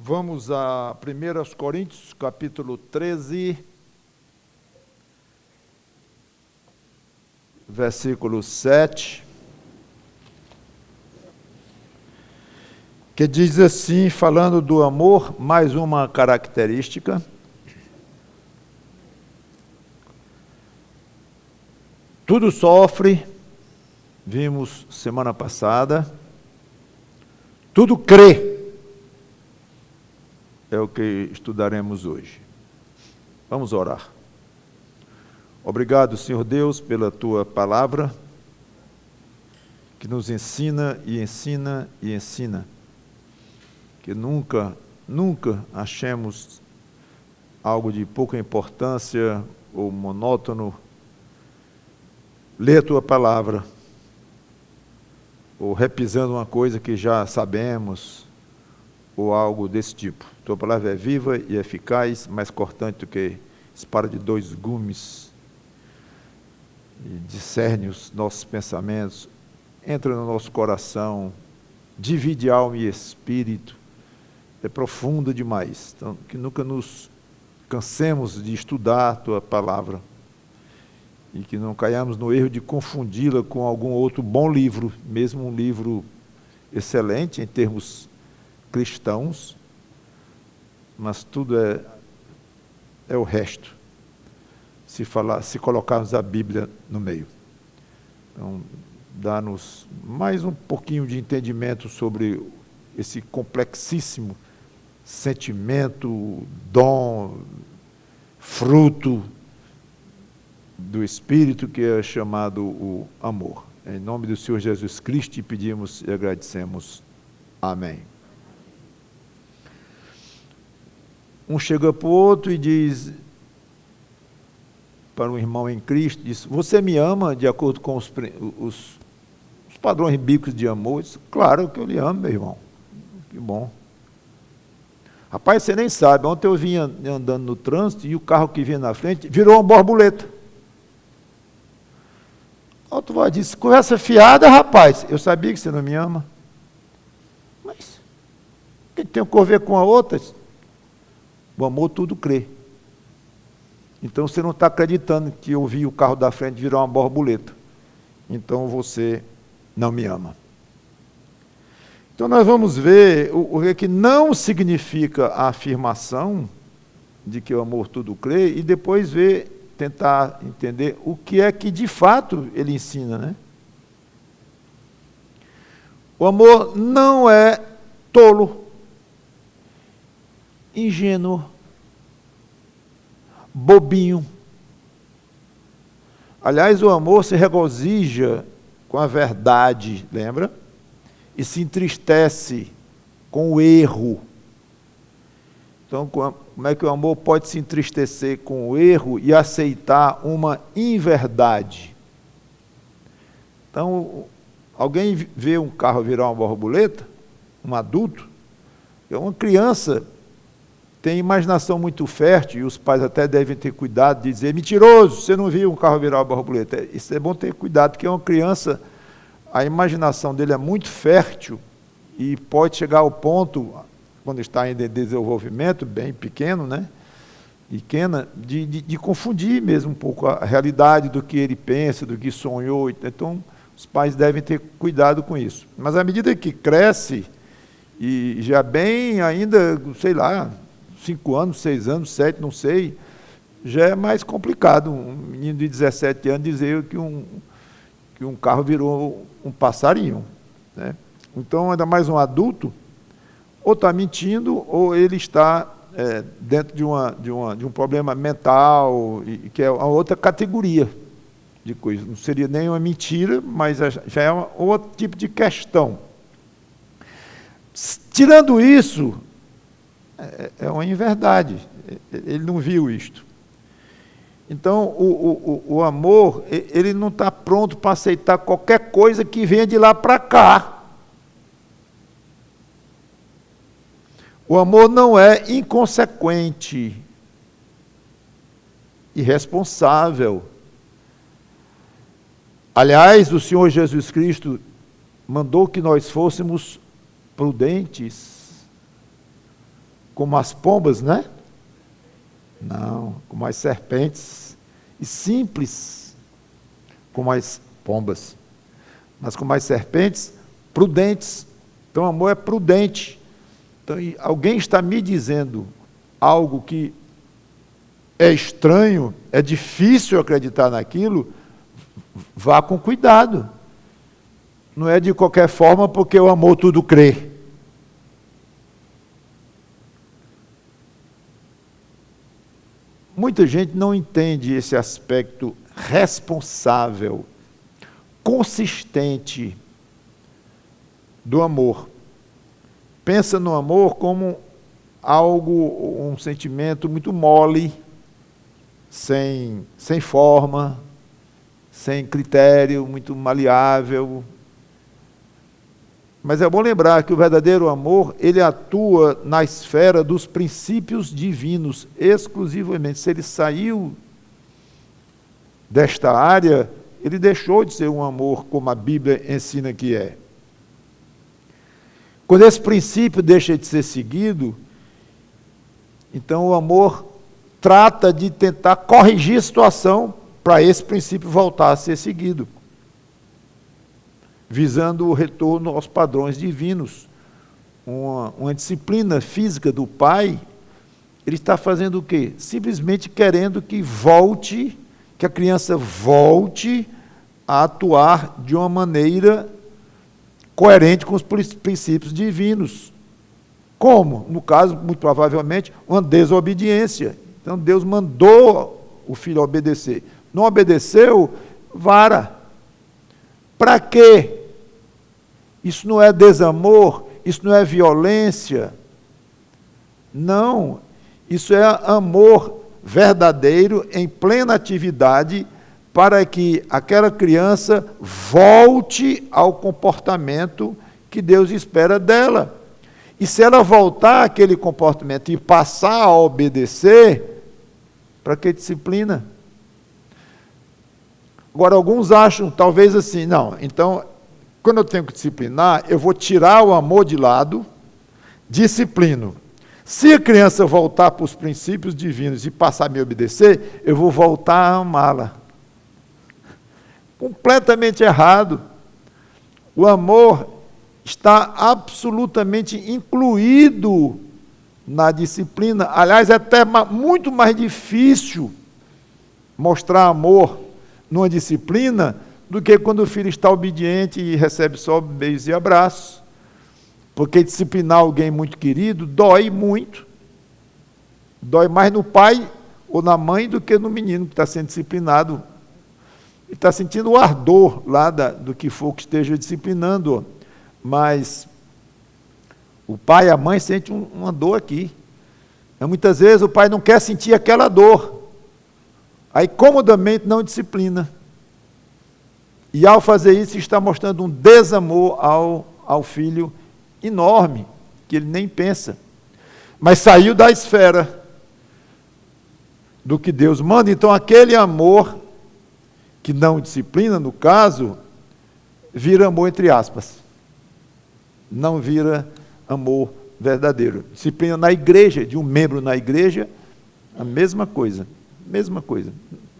Vamos a 1 Coríntios, capítulo 13, versículo 7, que diz assim, falando do amor, mais uma característica: tudo sofre, vimos semana passada, tudo crê. É o que estudaremos hoje. Vamos orar. Obrigado, Senhor Deus, pela Tua palavra, que nos ensina e ensina e ensina. Que nunca achemos algo de pouca importância ou monótono ler a Tua palavra, ou repisando uma coisa que já sabemos, ou algo desse tipo. Tua palavra é viva e eficaz, mais cortante do que espada de dois gumes, e discerne os nossos pensamentos, entra no nosso coração, divide alma e espírito, é profunda demais. Então, que nunca nos cansemos de estudar a Tua palavra, e que não caiamos no erro de confundi-la com algum outro bom livro, mesmo um livro excelente em termos cristãos, mas tudo é o resto, se colocarmos a Bíblia no meio. Então, dá-nos mais um pouquinho de entendimento sobre esse complexíssimo sentimento, dom, fruto do Espírito que é chamado o amor. Em nome do Senhor Jesus Cristo, te pedimos e agradecemos. Amém. Um chega para o outro e diz para um irmão em Cristo, diz: você me ama de acordo com os padrões bíblicos de amor? Diz: claro que eu lhe amo, meu irmão. Que bom. Rapaz, você nem sabe, ontem eu vinha andando no trânsito e o carro que vinha na frente virou uma borboleta. O outro vai dizer: conversa fiada, rapaz, eu sabia que você não me ama. Mas o que tem a ver com a outra? O amor tudo crê. Então você não está acreditando que eu vi o carro da frente virar uma borboleta. Então você não me ama. Então nós vamos ver o que não significa a afirmação de que o amor tudo crê, e depois tentar entender o que é que de fato ele ensina, né? O amor não é tolo, ingênuo, bobinho. Aliás, o amor se regozija com a verdade, lembra? E se entristece com o erro. Então, como é que o amor pode se entristecer com o erro e aceitar uma inverdade? Então, alguém vê um carro virar uma borboleta, um adulto, uma criança tem imaginação muito fértil, e os pais até devem ter cuidado de dizer: mentiroso, você não viu um carro virar uma borboleta. Isso é bom ter cuidado, porque uma criança, a imaginação dele é muito fértil, e pode chegar ao ponto, quando está em desenvolvimento, bem pequeno, né? Pequena, de confundir mesmo um pouco a realidade do que ele pensa, do que sonhou. Então, os pais devem ter cuidado com isso. Mas à medida que cresce, e já bem ainda, sei lá, 5 anos, 6 anos, 7, não sei, já é mais complicado um menino de 17 anos dizer que um carro virou um passarinho, né? Então, ainda mais um adulto, ou está mentindo, ou ele está dentro de um problema mental, que é uma outra categoria de coisa. Não seria nem uma mentira, mas já é outro tipo de questão. Tirando isso, é uma inverdade. Ele não viu isto. Então, o amor, ele não está pronto para aceitar qualquer coisa que venha de lá para cá. O amor não é inconsequente, irresponsável. Aliás, o Senhor Jesus Cristo mandou que nós fôssemos prudentes. como as pombas, né? Não, como as serpentes. E simples, como as pombas. Mas como as serpentes, prudentes. Então, o amor é prudente. Então, alguém está me dizendo algo que é estranho, é difícil acreditar naquilo, vá com cuidado. Não é de qualquer forma, porque o amor tudo crê. Muita gente não entende esse aspecto responsável, consistente do amor. Pensa no amor como algo, um sentimento muito mole, sem forma, sem critério, muito maleável. Mas é bom lembrar que o verdadeiro amor, ele atua na esfera dos princípios divinos, exclusivamente. Se ele saiu desta área, ele deixou de ser um amor como a Bíblia ensina que é. Quando esse princípio deixa de ser seguido, então o amor trata de tentar corrigir a situação para esse princípio voltar a ser seguido, visando o retorno aos padrões divinos. Uma disciplina física do pai, ele está fazendo o quê? Simplesmente querendo que volte, que a criança volte a atuar de uma maneira coerente com os princípios divinos. Como? No caso, muito provavelmente, uma desobediência. Então, Deus mandou o filho obedecer. Não obedeceu, vara. Para quê? Isso não é desamor, isso não é violência. Não, isso é amor verdadeiro, em plena atividade, para que aquela criança volte ao comportamento que Deus espera dela. E se ela voltar àquele comportamento e passar a obedecer, para que disciplina? Agora, alguns acham, talvez assim, não, então, quando eu tenho que disciplinar, eu vou tirar o amor de lado, disciplino. Se a criança voltar para os princípios divinos e passar a me obedecer, eu vou voltar a amá-la. Completamente errado. O amor está absolutamente incluído na disciplina. Aliás, é até muito mais difícil mostrar amor numa disciplina do que quando o filho está obediente e recebe só beijos e abraços. Porque disciplinar alguém muito querido dói muito. Dói mais no pai ou na mãe do que no menino que está sendo disciplinado. Ele está sentindo o ardor lá do que for que esteja disciplinando. Mas o pai e a mãe sentem uma dor aqui. Mas muitas vezes o pai não quer sentir aquela dor. Aí comodamente não disciplina. E ao fazer isso está mostrando um desamor ao filho enorme, que ele nem pensa. Mas saiu da esfera do que Deus manda. Então aquele amor que não disciplina, no caso, vira amor entre aspas. Não vira amor verdadeiro. Disciplina na igreja, de um membro na igreja, a mesma coisa. Mesma coisa.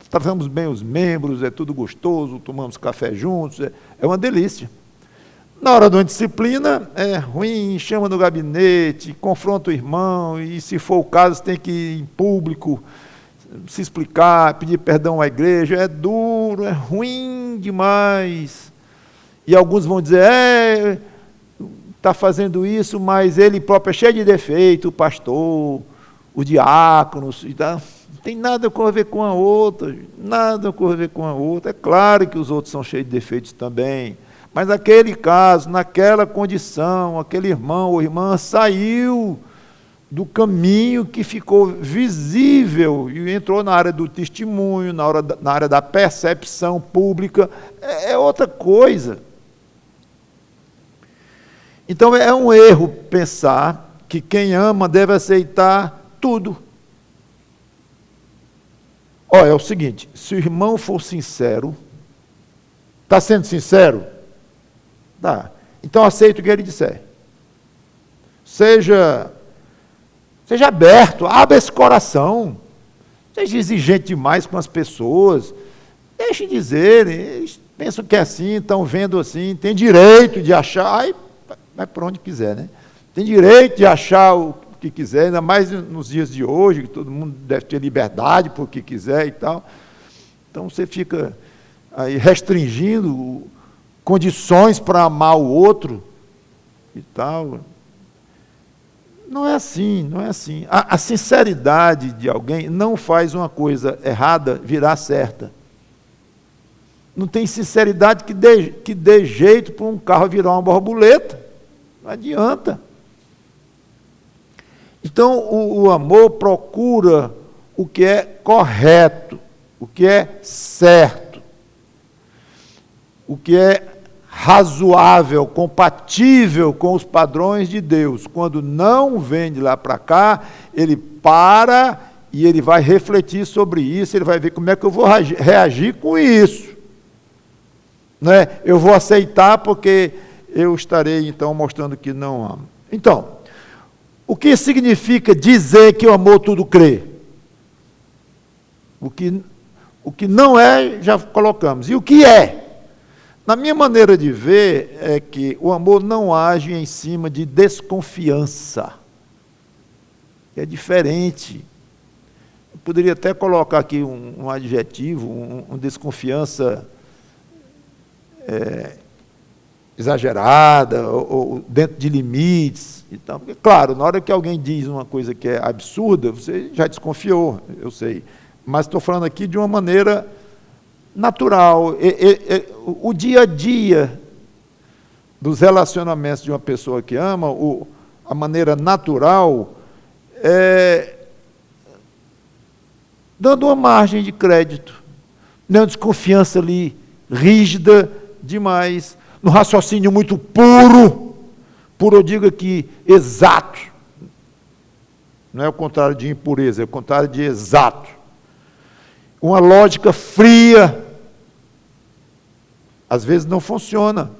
Tratamos bem os membros, é tudo gostoso, tomamos café juntos, é uma delícia. Na hora de uma disciplina, é ruim, chama no gabinete, confronta o irmão, e se for o caso, tem que ir em público, se explicar, pedir perdão à igreja, é duro, é ruim demais. E alguns vão dizer, está fazendo isso, mas ele próprio é cheio de defeito, o pastor, os diáconos, e tal. Não tem nada a ver com a outra, nada a ver com a outra. É claro que os outros são cheios de defeitos também, mas naquele caso, naquela condição, aquele irmão ou irmã saiu do caminho que ficou visível e entrou na área do testemunho, na área da percepção pública, é outra coisa. Então é um erro pensar que quem ama deve aceitar tudo. Olha, é o seguinte, se o irmão for sincero, está sendo sincero? Dá. Então aceita o que ele disser. Seja Seja aberto, abra esse coração. Seja exigente demais com as pessoas. Deixe dizer, eles pensam que é assim, estão vendo assim, tem direito de achar, aí vai por onde quiser, né? Tem direito de achar o que quiser, ainda mais nos dias de hoje, que todo mundo deve ter liberdade por que quiser e tal. Então você fica aí restringindo condições para amar o outro e tal. Não é assim, não é assim. A sinceridade de alguém não faz uma coisa errada virar certa. Não tem sinceridade que dê jeito para um carro virar uma borboleta. Não adianta. Então, o amor procura o que é correto, o que é certo, o que é razoável, compatível com os padrões de Deus. Quando não vem de lá para cá, ele para e ele vai refletir sobre isso, ele vai ver como é que eu vou reagir com isso. Né? Eu vou aceitar porque eu estarei, então, mostrando que não amo. Então, o que significa dizer que o amor tudo crê? O que não é, já colocamos. E o que é? Na minha maneira de ver, é que o amor não age em cima de desconfiança. É diferente. Eu poderia até colocar aqui um adjetivo, um desconfiança exagerada, ou dentro de limites. Então, porque, claro, na hora que alguém diz uma coisa que é absurda, você já desconfiou, eu sei. Mas estou falando aqui de uma maneira natural. O dia a dia dos relacionamentos de uma pessoa que ama, a maneira natural, é dando uma margem de crédito, não desconfiança ali rígida demais, no raciocínio muito puro eu digo aqui, exato. Não é o contrário de impureza, é o contrário de exato. Uma lógica fria, às vezes não funciona.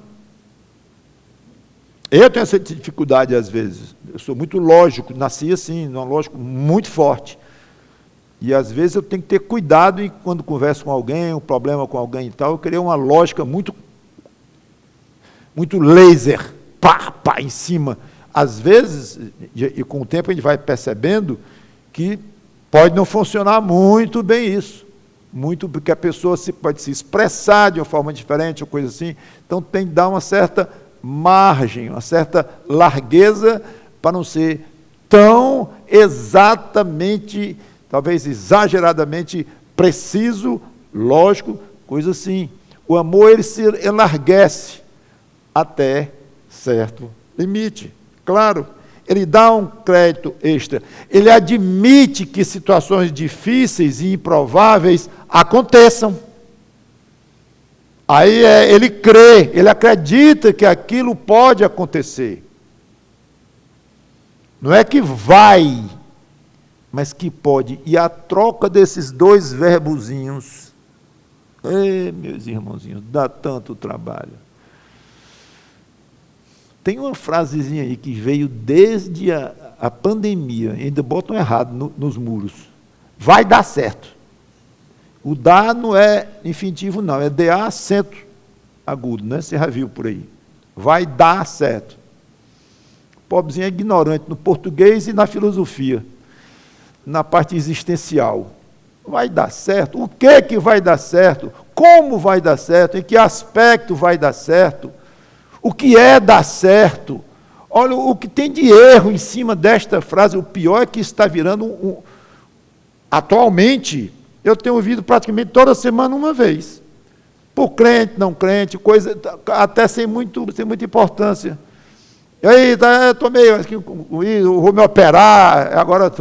Eu tenho essa dificuldade às vezes, eu sou muito lógico, nasci assim, num lógico muito forte. E às vezes eu tenho que ter cuidado quando converso com alguém, um problema com alguém e tal, eu queria uma lógica muito laser, pá, em cima. Às vezes, e com o tempo a gente vai percebendo que pode não funcionar muito bem isso. Muito porque a pessoa pode se expressar de uma forma diferente, ou coisa assim. Então tem que dar uma certa margem, uma certa largueza, para não ser tão exatamente, talvez exageradamente preciso, lógico, coisa assim. O amor, ele se enlarguece até certo limite. Claro, ele dá um crédito extra. Ele admite que situações difíceis e improváveis aconteçam. Aí ele crê, ele acredita que aquilo pode acontecer. Não é que vai, mas que pode. E a troca desses dois verbozinhos, meus irmãozinhos, dá tanto trabalho. Tem uma frasezinha aí que veio desde a pandemia, ainda botam errado nos muros. Vai dar certo. O dar não é infinitivo, não, é DA acento agudo, né? Você já viu por aí. Vai dar certo. O pobrezinho é ignorante no português e na filosofia, na parte existencial. Vai dar certo? O que vai dar certo? Como vai dar certo? Em que aspecto vai dar certo? O que é dar certo? Olha, o que tem de erro em cima desta frase, o pior é que está virando atualmente, eu tenho ouvido praticamente toda semana uma vez. Por crente, não crente, coisa até sem muita importância. E aí, tomei, vou me operar, agora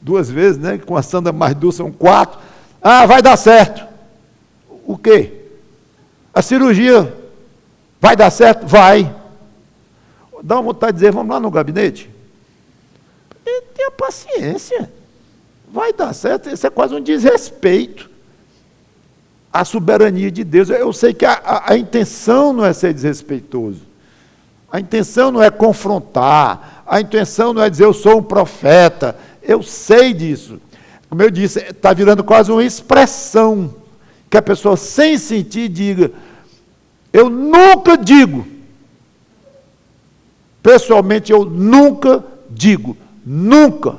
2 vezes, né? Com a Sandra mais 2 são 4. Ah, vai dar certo. O quê? A cirurgia vai dar certo? Vai. Dá uma vontade de dizer, vamos lá no gabinete? Tenha paciência. Vai dar certo. Isso é quase um desrespeito à soberania de Deus. Eu sei que a intenção não é ser desrespeitoso. A intenção não é confrontar, a intenção não é dizer eu sou um profeta, eu sei disso. Como eu disse, está virando quase uma expressão, que a pessoa sem sentir diga, eu nunca digo, pessoalmente eu nunca digo, nunca,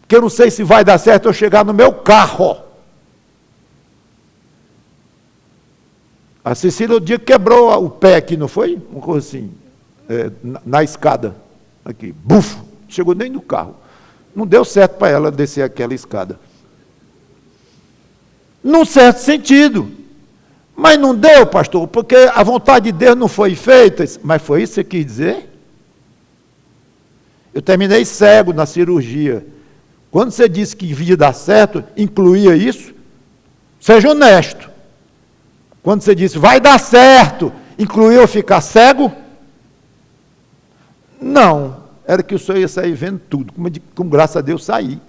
porque eu não sei se vai dar certo eu chegar no meu carro. A Cecília, o dia quebrou o pé aqui, não foi? Uma coisa assim, na escada, aqui, bufo, chegou nem no carro. Não deu certo para ela descer aquela escada. Num certo sentido. Mas não deu, pastor, porque a vontade de Deus não foi feita. Mas foi isso que você quis dizer? Eu terminei cego na cirurgia. Quando você disse que ia dar certo, incluía isso? Seja honesto. Quando você disse, vai dar certo, incluiu eu ficar cego? Não. Era que o senhor ia sair vendo tudo. Como graças a Deus saí.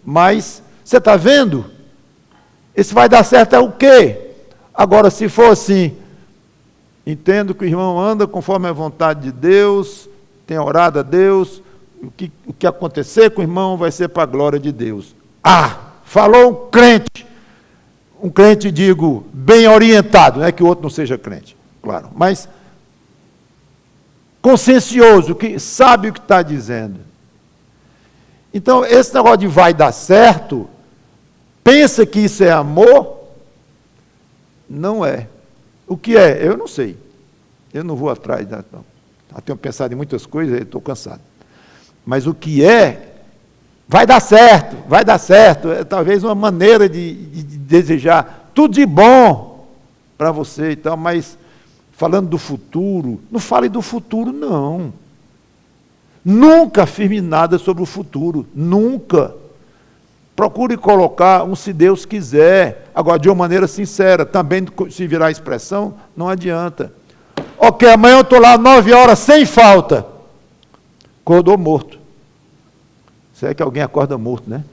Mas, você está vendo? Esse vai dar certo é o quê? Agora, se for assim, entendo que o irmão anda conforme a vontade de Deus, tem orado a Deus, o que acontecer com o irmão vai ser para a glória de Deus. Falou um crente, digo, bem orientado, não é que o outro não seja crente, claro, mas consciencioso, que sabe o que está dizendo. Então, esse negócio de vai dar certo, pensa que isso é amor? Não é. O que é? Eu não sei. Eu não vou atrás. Não. Eu tenho pensado em muitas coisas, estou cansado. Mas o que é, vai dar certo, vai dar certo. É talvez uma maneira de desejar tudo de bom para você e tal, mas falando do futuro, não fale do futuro, não. Nunca afirme nada sobre o futuro, nunca. Procure colocar um se Deus quiser, agora de uma maneira sincera, também se virar expressão, não adianta. Ok, amanhã eu estou lá 9 horas sem falta. Acordou morto. Isso é que alguém acorda morto, né?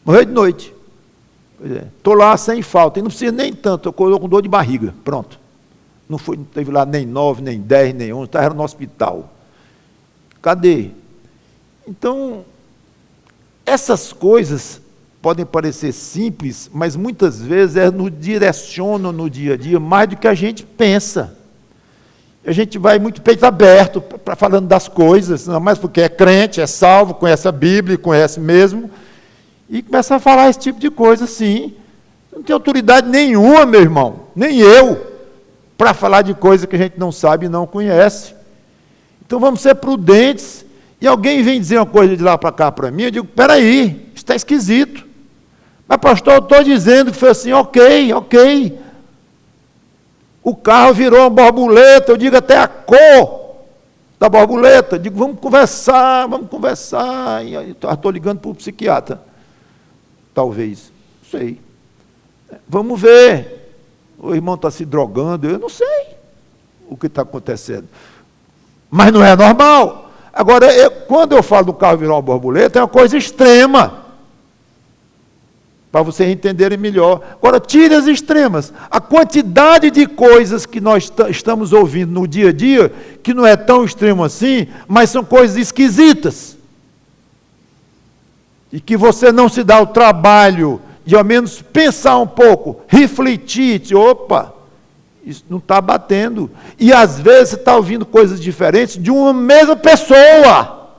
Morreu de noite. Estou lá sem falta, e não precisa nem tanto, acordou com dor de barriga, pronto. Não teve lá nem 9, nem 10, nem 11, estava no hospital. Cadê? Então, essas coisas podem parecer simples, mas muitas vezes nos direcionam no dia a dia mais do que a gente pensa. A gente vai muito peito aberto falando das coisas, não mais porque é crente, é salvo, conhece a Bíblia, conhece mesmo, e começa a falar esse tipo de coisa assim. Não tem autoridade nenhuma, meu irmão, nem eu, para falar de coisa que a gente não sabe e não conhece. Então vamos ser prudentes. E alguém vem dizer uma coisa de lá para cá para mim, eu digo, peraí, isso está esquisito. Mas pastor, eu estou dizendo que foi assim, ok. O carro virou uma borboleta, eu digo até a cor da borboleta, eu digo, vamos conversar, e estou ligando para o psiquiatra, talvez, não sei. Vamos ver, o irmão está se drogando, eu não sei o que está acontecendo. Mas não é normal. Agora, quando eu falo do carro virar uma borboleta, é uma coisa extrema, para vocês entenderem melhor. Agora, tire as extremas. A quantidade de coisas que nós estamos ouvindo no dia a dia, que não é tão extremo assim, mas são coisas esquisitas. E que você não se dá o trabalho de, ao menos, pensar um pouco, refletir, opa, isso não está batendo. E às vezes você está ouvindo coisas diferentes de uma mesma pessoa.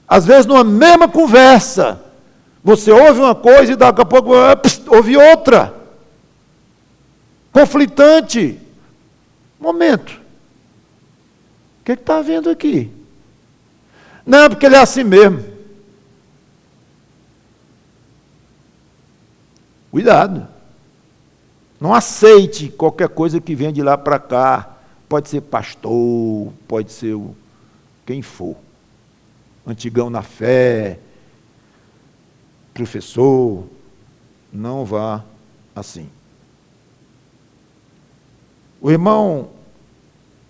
Às vezes numa mesma conversa. Você ouve uma coisa e daqui a pouco ouve outra. Conflitante. Momento. O que está havendo aqui? Não, porque ele é assim mesmo. Cuidado. Não aceite qualquer coisa que venha de lá para cá. Pode ser pastor, pode ser quem for. Antigão na fé, professor. Não vá assim. O irmão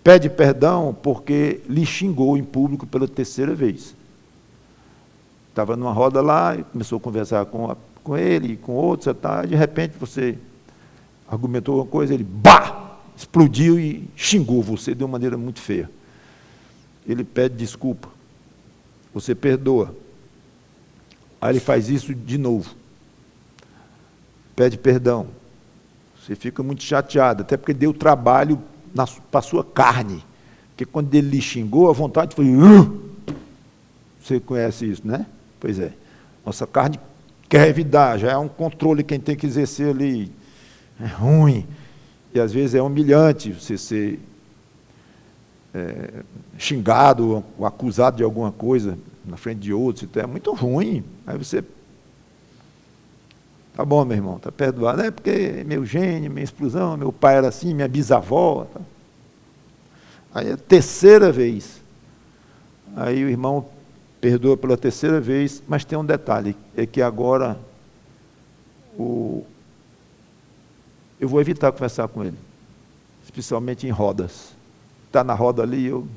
pede perdão porque lhe xingou em público pela 3ª vez. Estava numa roda lá, começou a conversar com ele, com outros, tá, de repente você... argumentou uma coisa, ele, bah, explodiu e xingou você de uma maneira muito feia. Ele pede desculpa, você perdoa. Aí ele faz isso de novo, pede perdão. Você fica muito chateado, até porque deu trabalho para a sua carne. Porque quando ele lhe xingou, a vontade foi... Você conhece isso, né? Pois é. Nossa carne quer revidar, já é um controle que a gente tem que exercer ali. É ruim. E às vezes é humilhante você ser xingado ou acusado de alguma coisa na frente de outros. Então é muito ruim. Aí você... Tá bom, meu irmão, está perdoado. É porque meu gênio, minha explosão, meu pai era assim, minha bisavó. Tá? Aí a terceira vez. Aí o irmão perdoa pela terceira vez, mas tem um detalhe, é que agora eu vou evitar conversar com ele, especialmente em rodas. Está na roda ali, eu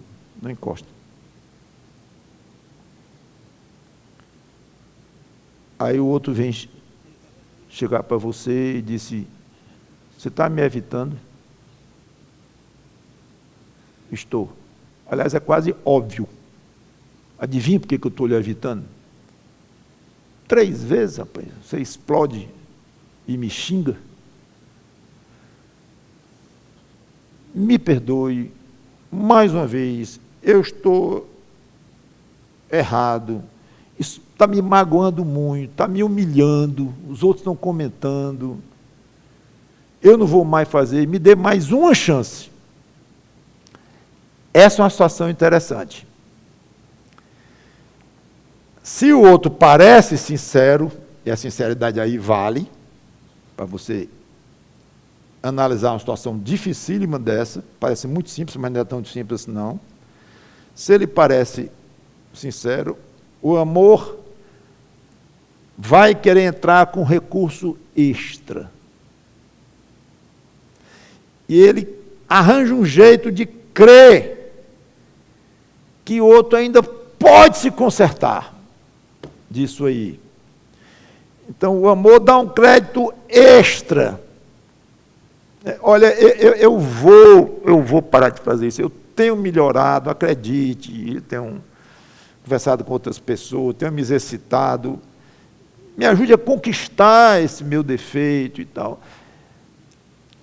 não encosto. Aí o outro vem chegar para você e disse, você está me evitando? Estou. Aliás, é quase óbvio. Adivinha por que eu estou lhe evitando? 3 vezes, rapaz, você explode e me xinga. Me perdoe, mais uma vez, eu estou errado. Isso está me magoando muito, está me humilhando, os outros estão comentando. Eu não vou mais fazer, me dê mais uma chance. Essa é uma situação interessante. Se o outro parece sincero, e a sinceridade aí vale, para você analisar uma situação dificílima dessa, parece muito simples, mas não é tão simples assim não. Se ele parece sincero, o amor vai querer entrar com recurso extra. E ele arranja um jeito de crer que o outro ainda pode se consertar disso aí. Então, o amor dá um crédito extra. Olha, eu vou parar de fazer isso. Eu tenho melhorado, acredite, eu tenho conversado com outras pessoas, tenho me exercitado, me ajude a conquistar esse meu defeito e tal.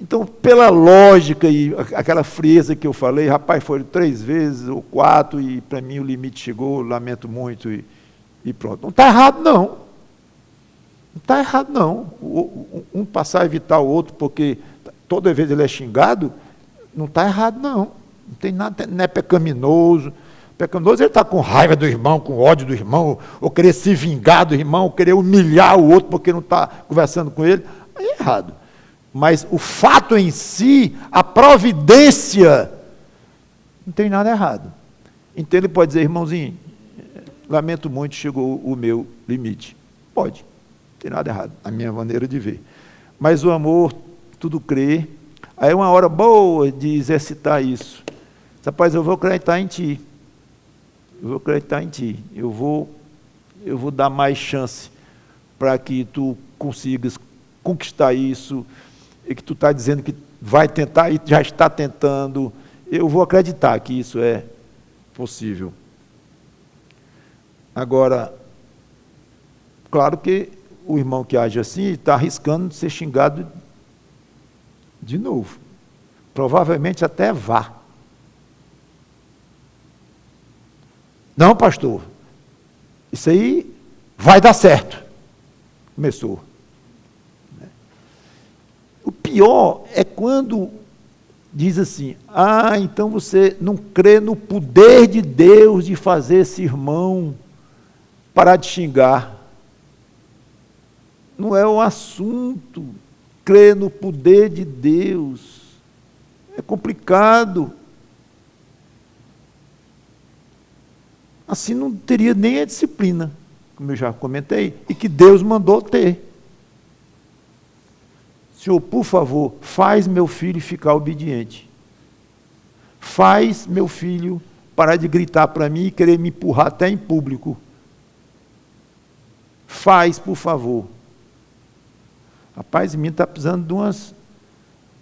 Então, pela lógica e aquela frieza que eu falei, rapaz, foram 3 vezes ou 4 e para mim o limite chegou, lamento muito e pronto. Não está errado, não. Não está errado, não. Um passar a evitar o outro porque toda vez ele é xingado, não está errado, não. Não tem nada, não é pecaminoso. Pecaminoso ele está com raiva do irmão, com ódio do irmão, ou querer se vingar do irmão, ou querer humilhar o outro porque não está conversando com ele. Aí é errado. Mas o fato em si, a providência, não tem nada errado. Então ele pode dizer, irmãozinho, lamento muito, chegou o meu limite. Pode, não tem nada errado, a minha maneira de ver. Mas o amor, tudo crê. Aí é uma hora boa de exercitar isso. Rapaz, eu vou acreditar em ti. Eu vou acreditar em ti. Eu vou dar mais chance para que tu consigas conquistar isso, e que tu está dizendo que vai tentar e já está tentando. Eu vou acreditar que isso é possível. Agora, claro que o irmão que age assim está arriscando de ser xingado de novo. Provavelmente até vá. Não, pastor, isso aí vai dar certo. Começou. O pior é quando diz assim, então você não crê no poder de Deus de fazer esse irmão parar de xingar. Não é o assunto, crer no poder de Deus. É complicado. Assim não teria nem a disciplina, como eu já comentei, e que Deus mandou ter. Senhor, por favor, faz meu filho ficar obediente. Faz meu filho parar de gritar para mim e querer me empurrar até em público. Faz, por favor. Rapaz, o menino está precisando de umas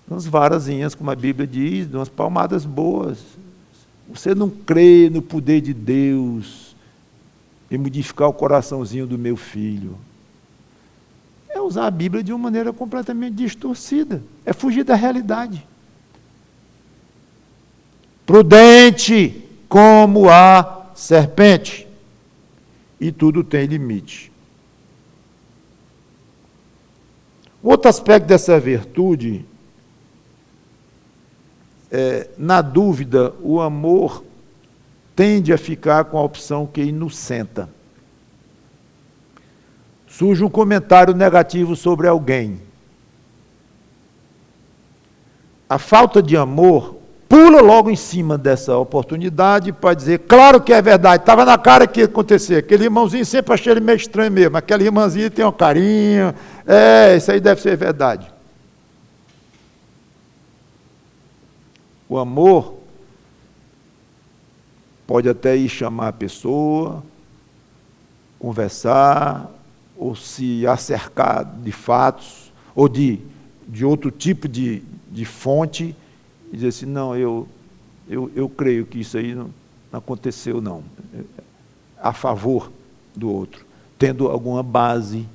umas varazinhas, como a Bíblia diz, umas palmadas boas. Você não crê no poder de Deus em modificar o coraçãozinho do meu filho. É usar a Bíblia de uma maneira completamente distorcida. É fugir da realidade. Prudente como a serpente. E tudo tem limite. Outro aspecto dessa virtude é, na dúvida, o amor tende a ficar com a opção que inocenta. Surge um comentário negativo sobre alguém. A falta de amor pula logo em cima dessa oportunidade para dizer, claro que é verdade, estava na cara que ia acontecer, aquele irmãozinho sempre achei ele meio estranho mesmo, aquela irmãzinha tem um carinho, isso aí deve ser verdade. O amor pode até ir chamar a pessoa, conversar, ou se acercar de fatos, ou de outro tipo de fonte, e dizer assim, não, eu creio que isso aí não aconteceu, não. A favor do outro, tendo alguma base,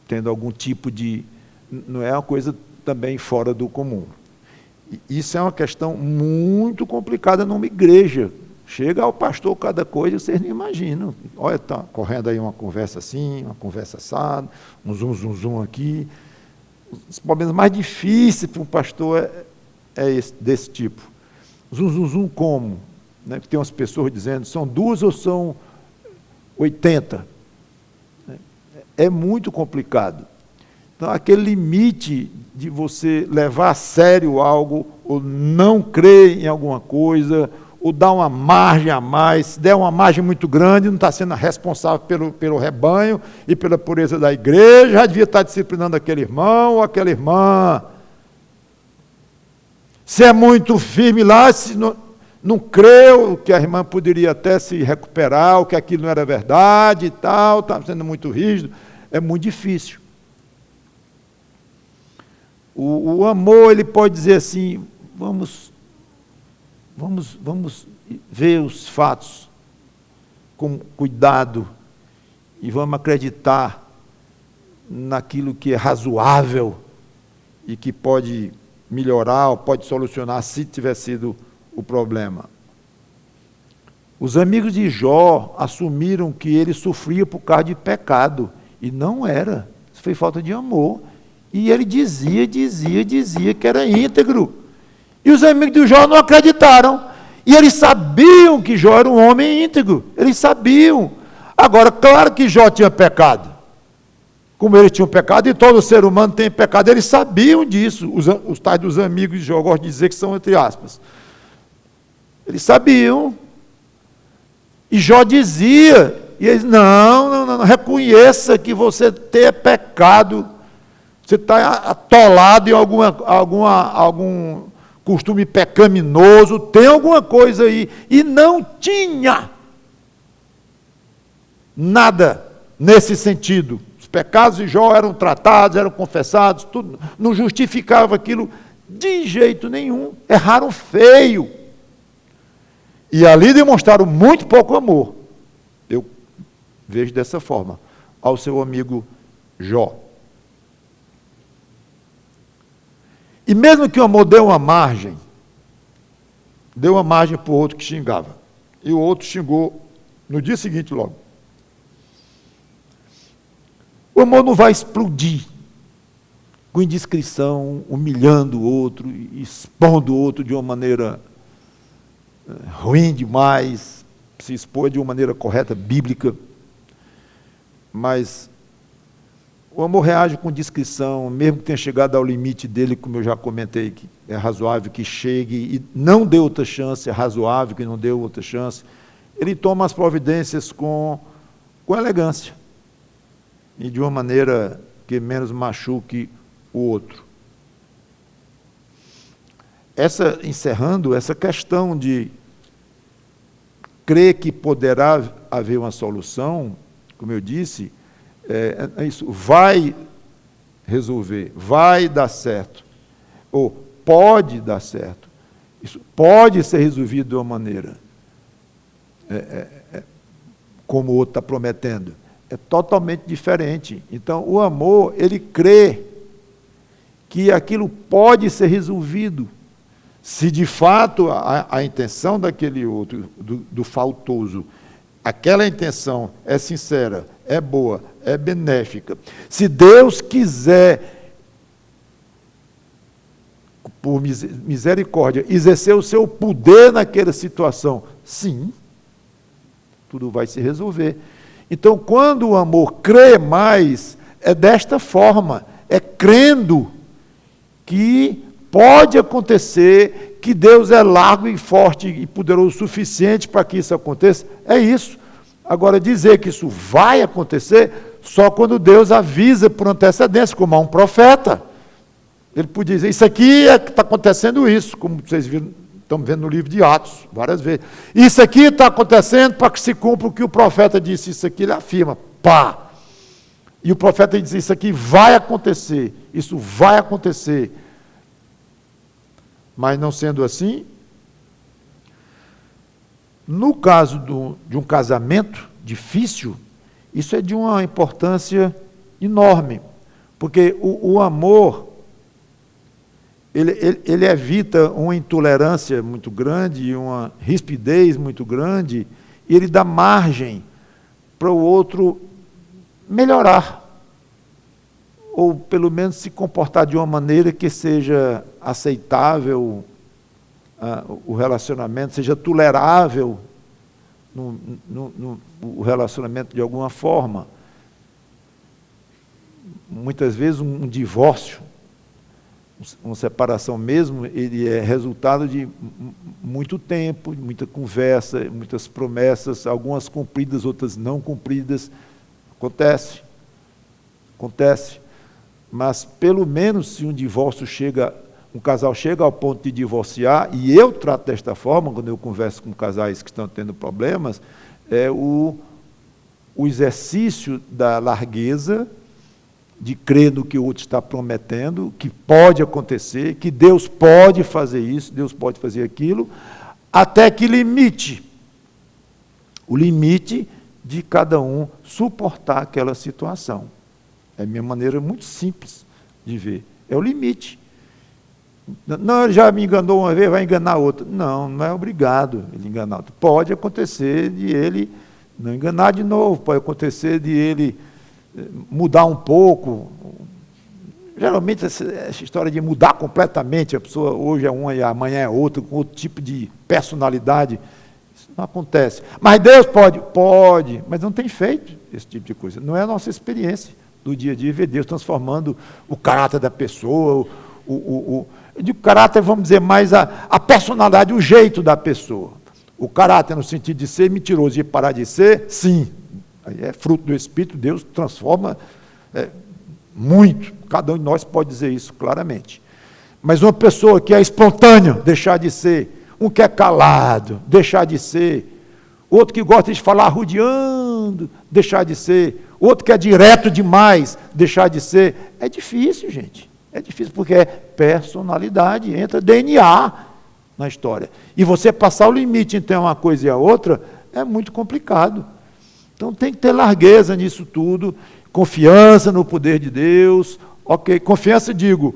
tendo algum tipo de... Não é uma coisa também fora do comum. Isso é uma questão muito complicada numa igreja. Chega ao pastor cada coisa, vocês não imaginam. Olha, está correndo aí uma conversa assim, uma conversa assada, um zum aqui. Os problemas mais difíceis para um pastor é desse tipo. Zum como? Né? Tem umas pessoas dizendo, são 2 ou são 80? É muito complicado. Então, aquele limite de você levar a sério algo, ou não crer em alguma coisa, ou dar uma margem a mais, se der uma margem muito grande, não está sendo responsável pelo rebanho e pela pureza da igreja, já devia estar disciplinando aquele irmão ou aquela irmã. Se é muito firme lá, se não creu que a irmã poderia até se recuperar, ou que aquilo não era verdade e tal, está sendo muito rígido, é muito difícil. O amor, ele pode dizer assim, vamos ver os fatos com cuidado e vamos acreditar naquilo que é razoável e que pode melhorar ou pode solucionar se tiver sido o problema. Os amigos de Jó assumiram que ele sofria por causa de pecado e não era, isso foi falta de amor. E ele dizia que era íntegro. E os amigos de Jó não acreditaram. E eles sabiam que Jó era um homem íntegro. Eles sabiam. Agora, claro que Jó tinha pecado. Como ele tinha um pecado, e todo ser humano tem pecado. Eles sabiam disso. Os tais dos amigos de Jó, gosto de dizer que são entre aspas. Eles sabiam. E Jó dizia. E eles, não, reconheça que você tem pecado. Você está atolado em algum costume pecaminoso, tem alguma coisa aí. E não tinha nada nesse sentido. Os pecados de Jó eram tratados, eram confessados, tudo, não justificava aquilo de jeito nenhum. Erraram feio. E ali demonstraram muito pouco amor. Eu vejo dessa forma, ao seu amigo Jó. E mesmo que o amor deu uma margem para o outro que xingava. E o outro xingou no dia seguinte logo. O amor não vai explodir com indiscrição, humilhando o outro, expondo o outro de uma maneira ruim demais, se expor de uma maneira correta, bíblica. Mas o amor reage com discrição, mesmo que tenha chegado ao limite dele, como eu já comentei, que é razoável que chegue e não dê outra chance, é razoável que não dê outra chance. Ele toma as providências com elegância e de uma maneira que menos machuque o outro. Encerrando essa questão de crer que poderá haver uma solução, como eu disse, isso vai resolver, vai dar certo. ou pode dar certo. Isso pode ser resolvido de uma maneira, como o outro está prometendo. É totalmente diferente. Então, o amor, ele crê que aquilo pode ser resolvido, se de fato a intenção daquele outro, do faltoso, aquela intenção é sincera, é boa, é benéfica. Se Deus quiser, por misericórdia, exercer o seu poder naquela situação, sim, tudo vai se resolver. Então, quando o amor crê mais, é desta forma, é crendo que pode acontecer, que Deus é largo e forte e poderoso o suficiente para que isso aconteça, é isso. Agora, dizer que isso vai acontecer, só quando Deus avisa por antecedência, como a um profeta. Ele podia dizer, isso aqui é que está acontecendo isso, como vocês viram, estamos vendo no livro de Atos, várias vezes. Isso aqui está acontecendo para que se cumpra o que o profeta disse, isso aqui ele afirma, pá. E o profeta diz, isso aqui vai acontecer, isso vai acontecer. Mas não sendo assim, no caso de um casamento difícil, isso é de uma importância enorme, porque o amor, ele evita uma intolerância muito grande, uma rispidez muito grande, e ele dá margem para o outro melhorar, ou pelo menos se comportar de uma maneira que seja aceitável, o relacionamento, seja tolerável no relacionamento de alguma forma. Muitas vezes um divórcio, uma separação mesmo, ele é resultado de muito tempo, muita conversa, muitas promessas, algumas cumpridas, outras não cumpridas. Acontece. Mas, pelo menos, se um casal chega ao ponto de divorciar, e eu trato desta forma, quando eu converso com casais que estão tendo problemas, é o exercício da largueza, de crer no que o outro está prometendo, que pode acontecer, que Deus pode fazer isso, Deus pode fazer aquilo, até que limite. O limite de cada um suportar aquela situação. É a minha maneira muito simples de ver. É o limite. Não, ele já me enganou uma vez, vai enganar outra. Não, não é obrigado ele enganar outra. Pode acontecer de ele não enganar de novo, pode acontecer de ele mudar um pouco. Geralmente essa história de mudar completamente, a pessoa hoje é uma e amanhã é outra, com outro tipo de personalidade, isso não acontece. Mas Deus pode, mas não tem feito esse tipo de coisa. Não é a nossa experiência do dia a dia, ver Deus transformando o caráter da pessoa, eu digo caráter, vamos dizer, mais a personalidade, o jeito da pessoa. O caráter no sentido de ser mentiroso e parar de ser, sim. Aí é fruto do Espírito, Deus transforma muito. Cada um de nós pode dizer isso claramente. Mas uma pessoa que é espontânea, deixar de ser. Um que é calado, deixar de ser. Outro que gosta de falar rodeando, deixar de ser. Outro que é direto demais, deixar de ser. É difícil, gente. É difícil porque é personalidade, entra DNA na história. E você passar o limite entre uma coisa e a outra é muito complicado. Então tem que ter largueza nisso tudo, confiança no poder de Deus. Ok, confiança, digo,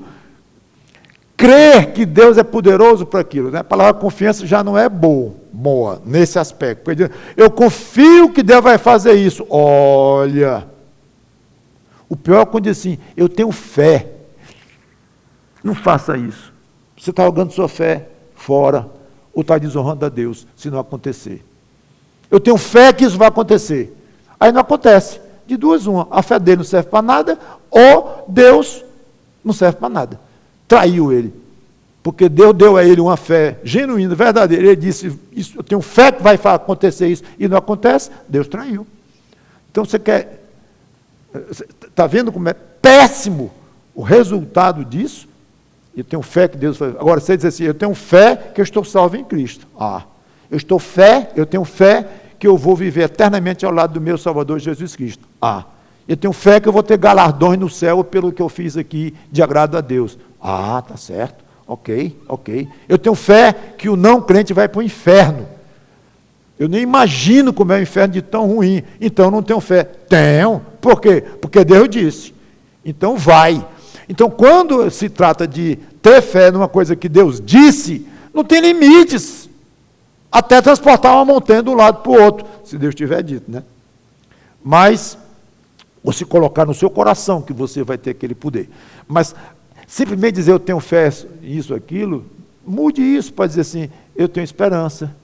crer que Deus é poderoso para aquilo. Né? A palavra confiança já não é boa nesse aspecto. Porque eu confio que Deus vai fazer isso. Olha, o pior é quando diz assim, eu tenho fé. Não faça isso. Você está jogando sua fé fora, ou está desonrando a Deus, se não acontecer. Eu tenho fé que isso vai acontecer. Aí não acontece. De duas, uma. A fé dele não serve para nada, ou Deus não serve para nada. Traiu ele. Porque Deus deu a ele uma fé genuína, verdadeira. Ele disse, isso, eu tenho fé que vai acontecer isso, e não acontece, Deus traiu. Então você quer... Está vendo como é péssimo o resultado disso? Eu tenho fé que Deus faz. Agora, você diz assim, eu tenho fé que eu estou salvo em Cristo. Eu tenho fé que eu vou viver eternamente ao lado do meu Salvador Jesus Cristo. Eu tenho fé que eu vou ter galardões no céu pelo que eu fiz aqui de agrado a Deus. Tá certo. Ok. Eu tenho fé que o não crente vai para o inferno. Eu nem imagino como é o inferno de tão ruim. Então eu não tenho fé. Tenho. Por quê? Porque Deus disse. Então vai. Então quando se trata de ter fé numa coisa que Deus disse, não tem limites. Até transportar uma montanha de um lado para o outro, se Deus tiver dito, né? Mas, ou se colocar no seu coração que você vai ter aquele poder. Mas, simplesmente dizer eu tenho fé, isso, aquilo, mude isso para dizer assim, eu tenho esperança.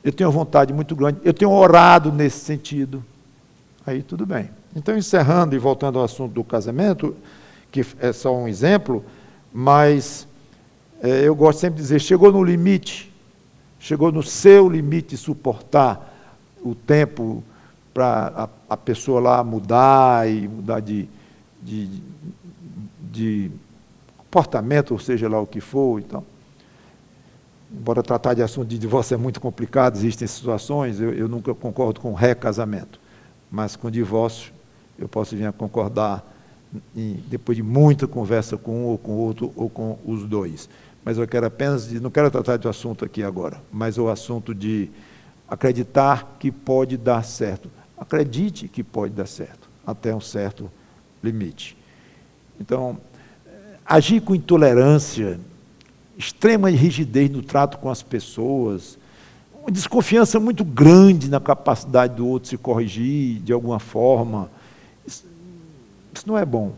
Eu tenho vontade muito grande, eu tenho orado nesse sentido. Aí tudo bem. Então, encerrando e voltando ao assunto do casamento, que é só um exemplo, mas eu gosto sempre de dizer, chegou no limite, chegou no seu limite de suportar o tempo para a pessoa lá mudar e mudar de comportamento, ou seja lá o que for, então. Embora tratar de assunto de divórcio é muito complicado, existem situações, eu nunca concordo com recasamento, mas com divórcio eu posso vir a concordar depois de muita conversa com um ou com outro ou com os dois. Mas eu quero apenas, não quero tratar de assunto aqui agora, mas o assunto de acreditar que pode dar certo. Acredite que pode dar certo, até um certo limite. Então, agir com intolerância, extrema rigidez no trato com as pessoas, uma desconfiança muito grande na capacidade do outro se corrigir de alguma forma, isso não é bom.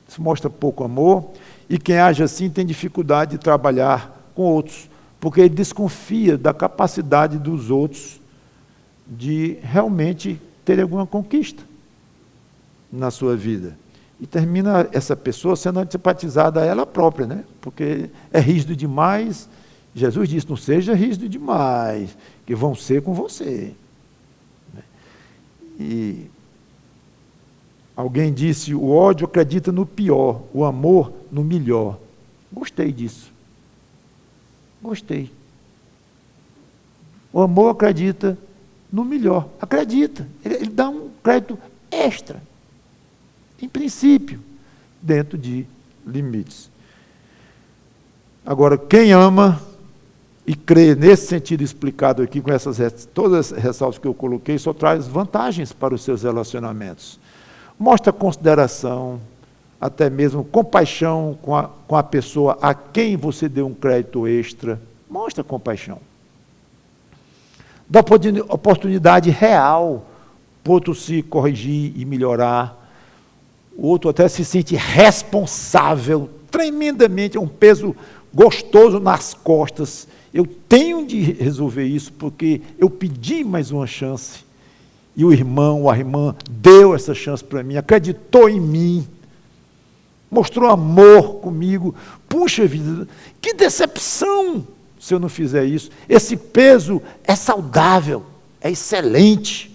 Isso mostra pouco amor, e quem age assim tem dificuldade de trabalhar com outros, porque ele desconfia da capacidade dos outros de realmente ter alguma conquista na sua vida. E termina essa pessoa sendo antipatizada a ela própria, né? Porque é rígido demais. Jesus disse, não seja rígido demais, que vão ser com você. E alguém disse, o ódio acredita no pior, o amor no melhor. Gostei disso. Gostei. O amor acredita no melhor. Acredita. Ele dá um crédito extra. Em princípio, dentro de limites. Agora, quem ama e crê nesse sentido explicado aqui, com todas as ressalvas que eu coloquei, só traz vantagens para os seus relacionamentos. Mostra consideração, até mesmo compaixão com a pessoa a quem você deu um crédito extra. Mostra compaixão. Dá oportunidade real para o outro se corrigir e melhorar. O outro até se sente responsável, tremendamente, é um peso gostoso nas costas. Eu tenho de resolver isso, porque eu pedi mais uma chance. E o irmão ou a irmã deu essa chance para mim, acreditou em mim, mostrou amor comigo. Puxa vida, que decepção se eu não fizer isso. Esse peso é saudável, é excelente.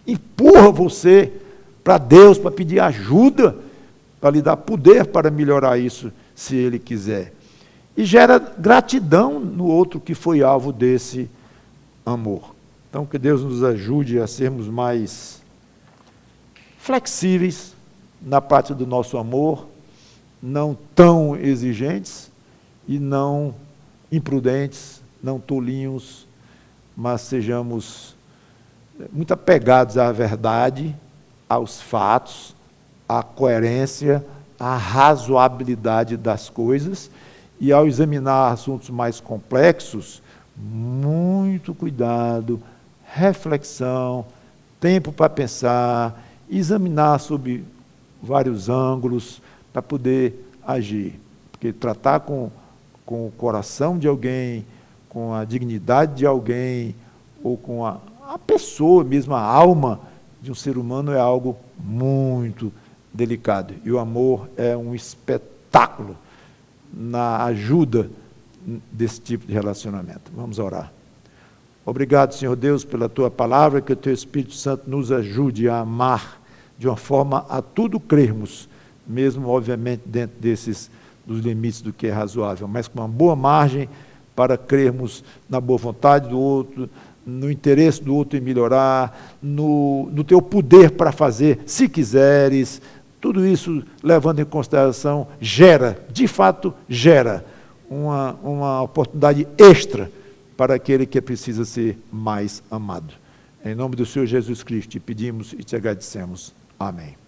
Empurra você para Deus, para pedir ajuda, para lhe dar poder para melhorar isso, se Ele quiser. E gera gratidão no outro que foi alvo desse amor. Então, que Deus nos ajude a sermos mais flexíveis na parte do nosso amor, não tão exigentes e não imprudentes, não tolinhos, mas sejamos muito apegados à verdade, aos fatos, à coerência, à razoabilidade das coisas, e ao examinar assuntos mais complexos, muito cuidado, reflexão, tempo para pensar, examinar sob vários ângulos para poder agir. Porque tratar com o coração de alguém, com a dignidade de alguém, ou com a pessoa mesmo, a alma de um ser humano é algo muito delicado. E o amor é um espetáculo na ajuda desse tipo de relacionamento. Vamos orar. Obrigado, Senhor Deus, pela Tua palavra, que o Teu Espírito Santo nos ajude a amar de uma forma a tudo crermos, mesmo, obviamente, dentro dos limites do que é razoável, mas com uma boa margem para crermos na boa vontade do outro, no interesse do outro em melhorar, no Teu poder para fazer, se quiseres. Tudo isso, levando em consideração, de fato, gera uma oportunidade extra para aquele que precisa ser mais amado. Em nome do Senhor Jesus Cristo, te pedimos e te agradecemos. Amém.